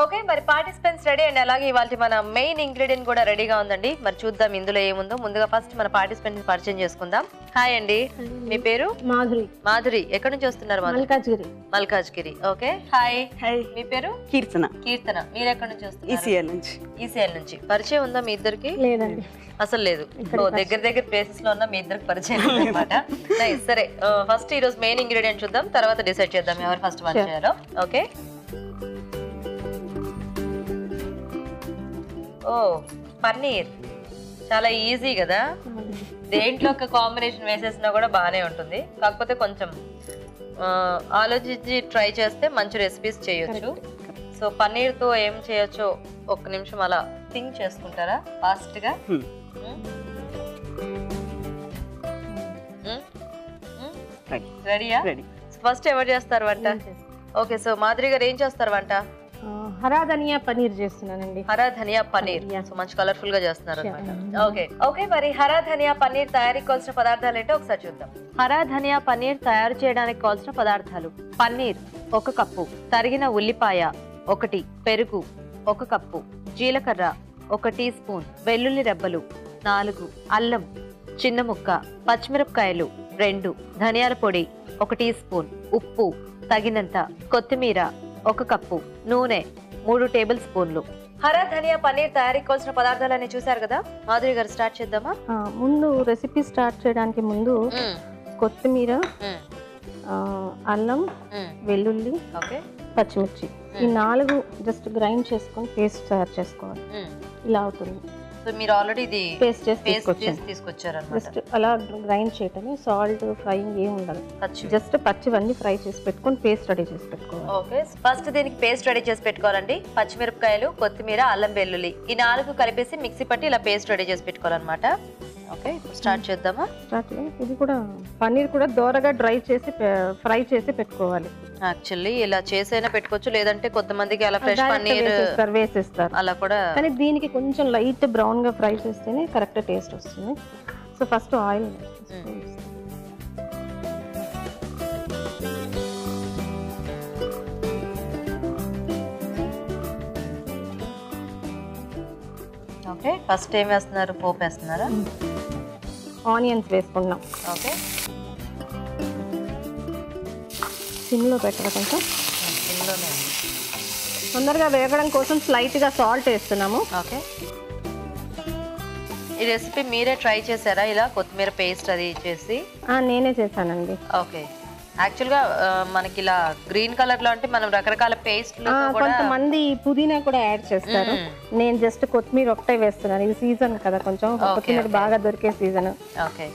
Okay, మరి participants ready and అలాగే ఇవాళ మన మెయిన్ ఇంగ్రీడియంట్ కూడా రెడీగా ఉందండి. మరి చూద్దాం ఇందులో ఏముందో. ముందుగా ఫస్ట్ మన పార్టిసిపెంట్స్ పరిచయం చేసుకుందాం. హాయ్ అండి, మీ పేరు? మాధురి. మాధురి, ఎక్కడి నుంచి వస్తున్నారు? Malkajgiri. Malkajgiri. Okay, hi. Hi, మీ పేరు? కీర్తన. కీర్తన, మీరు ఎక్కడి నుంచి వస్తున్నారు? ఈసీఎల్ నుంచి. ఈసీఎల్ నుంచి. పరిచయం ఉందా మీ ఇద్దరికి? లేదండి, అసలు లేదు. దగ్గర ప్లేసెస్ లో ఉన్న మీ ఇద్దరికి పరిచయం అనమాట. సరే, ఫస్ట్ ఈ రోజు మెయిన్ ఇంగ్రీడియంట్ చూద్దాం, తర్వాత డిసైడ్ చేద్దాం ఎవరు ఫస్ట్ వన్ చేయాలో. ఓకే. ఓ, పన్నీర్ చాలా ఈజీ కదా. దేంట్లో ఒక కాంబినేషన్ వేసేసినా కూడా బాగానే ఉంటుంది. కాకపోతే కొంచెం ఆలోచించి ట్రై చేస్తే మంచి రెసిపీస్ చేయొచ్చు. సో పన్నీర్ తో ఏం చేయొచ్చో ఒక్క నిమిషం అలా థింక్ చేసుకుంటారా ఫాస్ట్ గా? రెడీయా? ఫస్ట్ ఎవరు చేస్తారు వంట? ఓకే, సో మాధురి గారు ఏం చేస్తారు వంట? హరా ధనియా పన్నీర్ చేస్తున్నానండి. హరా ధనియా పన్నీర్. సో మంచి కలర్ఫుల్ గా చేస్తున్నారు అనమాట. ఓకే, మరి హరా ధనియా పన్నీర్ తయారీకి కావాల్సిన పదార్థాలు ఏంటో ఒకసారి చూద్దాం. హరా ధనియా పన్నీర్ తయారు చేయడానికి కావాల్సిన పదార్థాలు: పన్నీర్ 1 కప్పు, తరిగిన ఉల్లిపాయ 1, పెరుగు 1 కప్పు, జీలకర్ర 1 టీ స్పూన్, వెల్లుల్లి రెబ్బలు 4, అల్లం చిన్న ముక్క, పచ్చిమిరపకాయలు 2, ధనియాల పొడి 1 టీ స్పూన్, ఉప్పు తగినంత, కొత్తిమీర 1 కప్పు, నూనె 3 టేబుల్ స్పూన్లు. హరా ధనియా పన్నీర్ తయారీకి కావాల్సిన పదార్థాలన్నీ చూసారు కదా. మాధురి గారు స్టార్ట్ చేద్దామా? ముందు రెసిపీ స్టార్ట్ చేయడానికి ముందు కొత్తిమీర, అల్లం, వెల్లుల్లి, పచ్చిమిర్చి ఈ 4 జస్ట్ గ్రైండ్ చేసుకొని పేస్ట్ తయారు చేసుకోవాలి. ఇలా అవుతుంది. సో మీరు ఆల్రెడీ ఇది పేస్ట్ చేసి తీసుకొచ్చారు అన్నమాట. జస్ట్ అలా గ్రైండ్ చేయటమే, సాల్ట్ ఫ్రైయింగ్ ఏం ఉండదు. జస్ట్ పచ్చివన్నీ ఫ్రై చేసి పెట్టుకొని పేస్ట్ రెడీ చేసి పెట్టుకోవాలి. ఓకే, ఫస్ట్ దీనికి పేస్ట్ రెడీ చేసి పెట్టుకోవాలండి. పచ్చిమిరపకాయలు, కొత్తిమీర, అల్లం, వెల్లుల్లి ఈ 4 కలిపేసి మిక్సీ పట్టి ఇలా పేస్ట్ రెడీ చేసి పెట్టుకోవాలన్నమాట. ఓకే, స్టార్ట్ చేద్దామా? స్టార్ట్. ఇది కూడా పన్నీర్ కూడా దోరగా డ్రై చేసి ఫ్రై చేసి పెట్టుకోవాలి. యాక్చువల్లీ ఇలా చేసైనా పెట్టుకోవచ్చు, లేదంటే కొంతమందికి అలా ఫ్రెష్ పన్నీర్ వేసేస్తారు అలా కూడా. కానీ దీనికి కొంచెం లైట్ బ్రౌన్ గా ఫ్రై చేస్తేనే కరెక్ట్ టేస్ట్ వస్తుంది. So first oil okay, first ఏం వేస్తున్నారు? పోపు వేస్తున్నారా? ఆనియన్స్ వేసుకుందాం. ఓకే, సిమ్లో పెట్టడం కొంచెం సిమ్లోనే తొందరగా వేగడం కోసం స్లైట్గా సాల్ట్ వేస్తున్నాము. ఓకే, ఈ రెసిపీ మీరే ట్రై చేశారా ఇలా కొత్తిమీర పేస్ట్ అది చేసి? నేనే చేశానండి. ఓకే, యాక్చువల్గా మనకి ఇలా గ్రీన్ కలర్ లో అంటే మనం రకరకాల పేస్ట్ కొంతమంది పుదీనా కూడా యాడ్ చేస్తారు. నేను జస్ట్ కొత్తిమీర ఒకటే వేస్తున్నాను. ఇది సీజన్ కదా, కొంచెం కొత్తిమీర బాగా దొరికే సీజన్. ఓకే,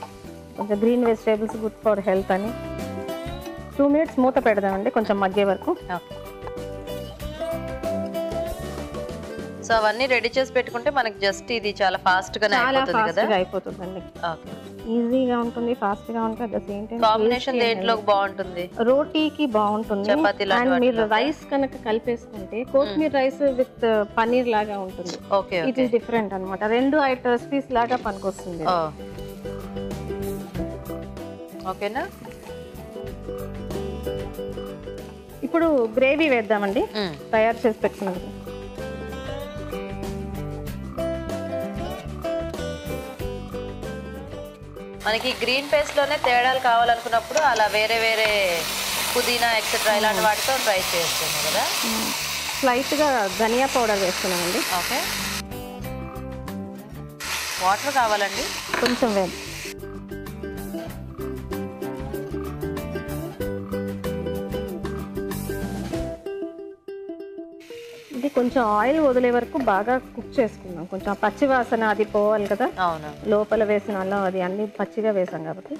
కొంచెం green vegetables good for health అని 2 మినిట్స్ మూత పెడదామండి కొంచెం మగ్గే వరకు. సో అవన్నీ రెడీ చేసి పెట్టుకుంటే మనకి జస్ట్ ఇది చాలా ఫాస్ట్ గానే అయిపోతుంది కదా. అయిపోతుందండి. ఓకే, ఈజీగా ఉంటుంది, ఫాస్ట్ గా ఉంటుంది. At the same time combination దేంట్లో బాగుంటుంది? రోటీకి బాగుంటుంది. చపాతీలో మీరు రైస్ కనుక కలిపేసుకుంటే కొత్తిమీర రైస్ విత్ పన్నీర్ లాగా ఉంటుంది. ఓకే, ఇట్ ఈస్ డిఫరెంట్ అన్నమాట. 2 రెసిపీస్ లాగా పనికొస్తుంది. ఓకేనా? ఇప్పుడు గ్రేవీ వేద్దామండి తయారు చేసి పెట్టుకున్నది. మనకి గ్రీన్ పేస్ట్ లోనే తేడాలు కావాలనుకున్నప్పుడు అలా వేరే వేరే పుదీనా ఎక్సెట్రా ఇలాంటి వాటితో ట్రై చేస్తాము కదా. స్లైట్గా ధనియా పౌడర్ వేస్తున్నామండి. ఓకే, వాటర్ కావాలండి కొంచెం వేడి. ఇది కొంచెం ఆయిల్ వదిలే వరకు బాగా కుక్ చేసుకుందాం. కొంచెం పచ్చి వాసన అది పోవాలి కదా. అవును, లోపల వేసిన అల్లం అది అన్ని పచ్చిగా వేసాం కాబట్టి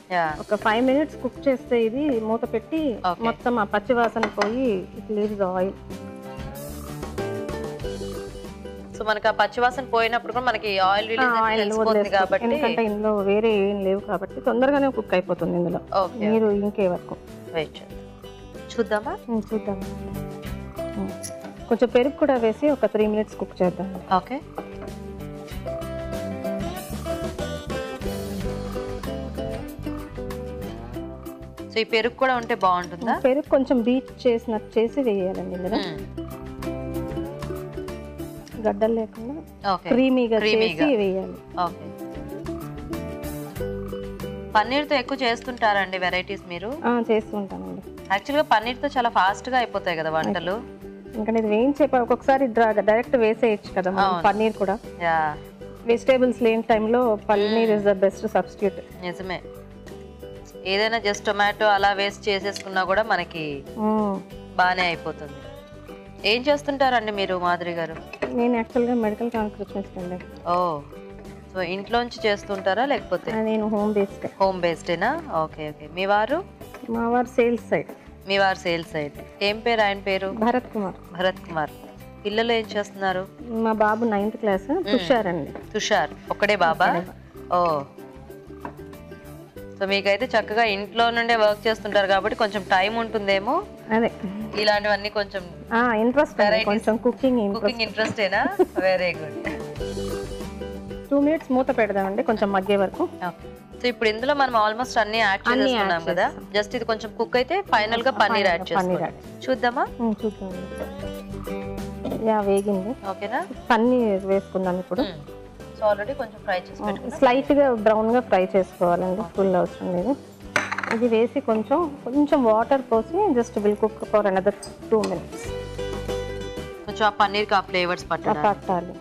ఒక 5 మినిట్స్ కుక్ చేస్తే ఇది మూత పెట్టి మొత్తం ఆ పచ్చి వాసన పోయి ఇట్ లీవ్స్ ఆయిల్. సో మనకి ఆ పచ్చి వాసన పోయినప్పుడు కూడా మనకి ఆయిల్ రిలీజ్ కాబట్టి, ఎందుకంటే ఇందులో వేరే ఏం లేవు కాబట్టి తొందరగానే కుక్ అయిపోతుంది ఇందులో. మీరు ఇంకే వరకు వెయిట్ చూద్దామా? చూద్దాం. కొంచెం పెరుగు కూడా వేసి ఒక 3 మినిట్స్ కుక్ చేద్దాం. ఓకే, సో ఈ పెరుగు కూడా ఉంటే బాగుంటుందా? పెరుగు కొంచెం బీట్ చేసినట్టు చేసి వేయాలండి ఇందులో. గడ్డలు లేకుండా ఓకే క్రీమీగా చేసి వేయాలి. ఓకే. పన్నీర్తో ఎక్కువ చేస్తుంటారండి వెరైటీస్ మీరు? చేస్తుంటానండి. యాక్చువల్గా పన్నీర్తో చాలా ఫాస్ట్గా అయిపోతాయి కదా వంటలు. ఇంకా ఇది వేయించే ఒక్కొక్కసారి డైరెక్ట్ వేసేయచ్చు కదా పన్నీర్ కూడా. వెజిటేబుల్స్ లేని టైంలో paneer is the best substitute. నిజమే. ఏదైనా జస్ట్ టొమాటో అలా వేస్ట్ చేసేసుకున్నా కూడా మనకి బాగానే అయిపోతుంది. ఏం చేస్తుంటారండి మీరు మాధురి గారు? నేను యాక్చువల్గా మెడికల్ ట్రాన్స్క్రిప్షనిస్ట్ అండి. ఓ, సో ఇంట్లోంచి చేస్తుంటారా లేకపోతే? నేను హోమ్ బేస్డేనా? Okay okay. మీ వారు? మా వారు సేల్స్ సైడ్. మీ వారు సేల్స్ సైడ్. ఏం పేరు ఆయన పేరు? భరత్ కుమార్. భరత్ కుమార్. పిల్లలు ఏం చేస్తున్నారు? మా బాబు 9th క్లాస్, తుషార్ అండి. తుషార్ ఒక్కడే బాబా? ఓ, సో మీకైతే చక్కగా ఇంట్లో నుండే వర్క్ చేస్తుంటారు కాబట్టి కొంచెం టైం ఉంటుందేమో. అదే ఇలాంటివన్నీ కొంచెం ఇంట్రెస్ట్, కొంచెం కుకింగ్ ఇంట్రెస్టేనా? Very good. 2 minutes మూత పెడదామండి కొంచెం మగ్గే వరకు. సో ఇప్పుడు ఇందులో మనం ఆల్మోస్ట్ అన్ని యాడ్ చేస్తున్నాం కదా, జస్ట్ ఇది కొంచెం కుక్ అయితే ఫైనల్ గా పన్నీర్ యాడ్ చేస్తాం. చూద్దామా? చూద్దాం. వేగింది. ఓకేనా? పన్నీర్ వేసుకుందాం ఇప్పుడు. సో ఆల్రెడీ కొంచెం ఫ్రై చేసి పెట్టుకున్నాం. స్లైట్ గా బ్రౌన్ గా ఫ్రై చేసుకోవాలండి, ఫుల్ అవసరం లేదు. ఇది వేసి కొంచెం వాటర్ పోసి just will cook for another 2 minutes. కొంచెం ఆ పన్నీర్కి ఆ ఫ్లేవర్స్ పట్టాలి.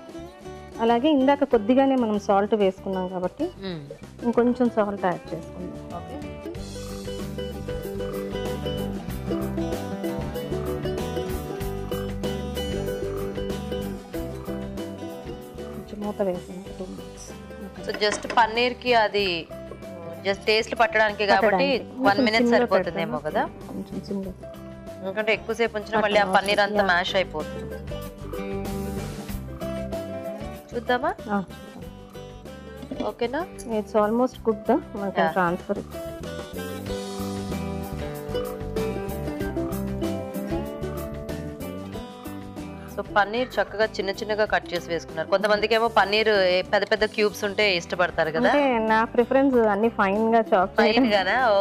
అలాగే ఇందాక కొద్దిగానే మనం సాల్ట్ వేసుకున్నాం కాబట్టి ఇంకొంచెం సాల్ట్ యాడ్ చేసుకుందాం. ఓకే. కొంచెం మూత వేసాం 2 minutes. సో జస్ట్ పన్నీర్కి అది జస్ట్ టేస్ట్ పట్టడానికి కాబట్టి 1 minute సరిపోతుందేమో కదా. కొంచెం సిమ్లో, ఎందుకంటే ఎక్కువసేపు ఉంచినా మళ్ళీ ఆ పన్నీర్ అంతా మ్యాష్ అయిపోతుంది. చూద్దామా? ఓకేనా? It's almost cooked. మనకి ట్రాన్స్ఫర్. సో పన్నీర్ చక్కగా చిన్న చిన్నగా కట్ చేసి వేసుకున్నారు. కొంతమందికి ఏమో పన్నీర్ పెద్ద పెద్ద క్యూబ్స్ ఉంటే ఇష్టపడతారు కదా. నా ప్రిఫరెన్స్ అన్ని ఫైన్ గా చాప్ ఫైన్ గానా? ఓ,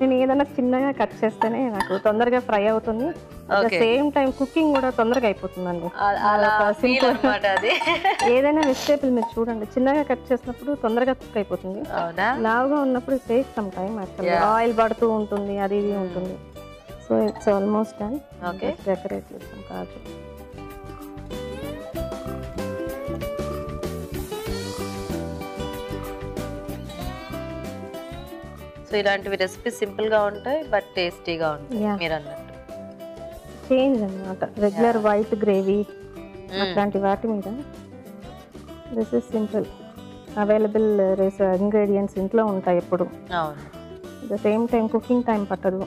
నేను ఏదైనా చిన్నగా కట్ చేస్తేనే నాకు తొందరగా ఫ్రై అవుతుంది. సేమ్ టైం కుకింగ్ కూడా తొందరగా అయిపోతుందండి. ఏదైనా వెజిటేబుల్ మీరు చూడండి, చిన్నగా కట్ చేసినప్పుడు తొందరగా కుక్ అయిపోతుంది. లావుగా ఉన్నప్పుడు take some time. Actually oil పడుతూ ఉంటుంది, అది ఇది ఉంటుంది. So it's almost done. Decorate చేస్తాం కాజు. సో ఇలాంటివి రెసిపీ సింపుల్ గా ఉంటాయి బట్ టేస్టీగా ఉంటాయి మీరు అన్నట్టు. చేంజ్ అన్నమాట రెగ్యులర్ వైట్ గ్రేవీ అట్లాంటి వాటి మీద this is simple. Available ingredients ఇంట్లో ఉంటాయి ఎప్పుడు. The same time cooking time పట్టదు.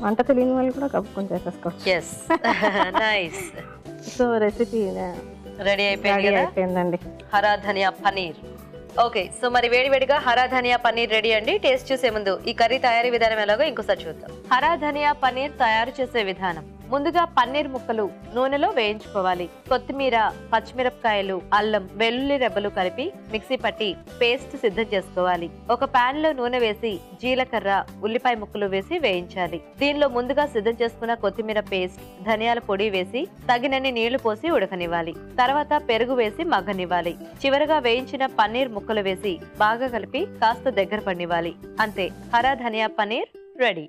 వంట తెలియని వాళ్ళు కూడా కప్పుకొని చేసేసుకోవచ్చు. సో రెసిపీ రెడీ అయిపోయిందండి. హరా ధనియా పన్నీర్. ఓకే, సో మరి వేడివేడిగా హరా ధనియా పన్నీర్ రెడీ అండి. టేస్ట్ చూసే ముందు ఈ కర్రీ తయారీ విధానం ఎలాగో ఇంకోసారి చూద్దాం. హరా ధనియా పన్నీర్ తయారు చేసే విధానం: ముందుగా పన్నీర్ ముక్కలు నూనెలో వేయించుకోవాలి. కొత్తిమీర, పచ్చిమిరపకాయలు, అల్లం, వెల్లుల్లి రెబ్బలు కలిపి మిక్సీ పట్టి పేస్ట్ సిద్ధం చేసుకోవాలి. ఒక పాన్ లో నూనె వేసి జీలకర్ర, ఉల్లిపాయ ముక్కలు వేసి వేయించాలి. దీనిలో ముందుగా సిద్ధం చేసుకున్న కొత్తిమీర పేస్ట్, ధనియాల పొడి వేసి తగినన్ని నీళ్లు పోసి ఉడకనివ్వాలి. తర్వాత పెరుగు వేసి మగ్గనివ్వాలి. చివరగా వేయించిన పన్నీర్ ముక్కలు వేసి బాగా కలిపి కాస్త దగ్గర పడినివ్వాలి. అంతే, హరా ధనియా పన్నీర్ రెడీ.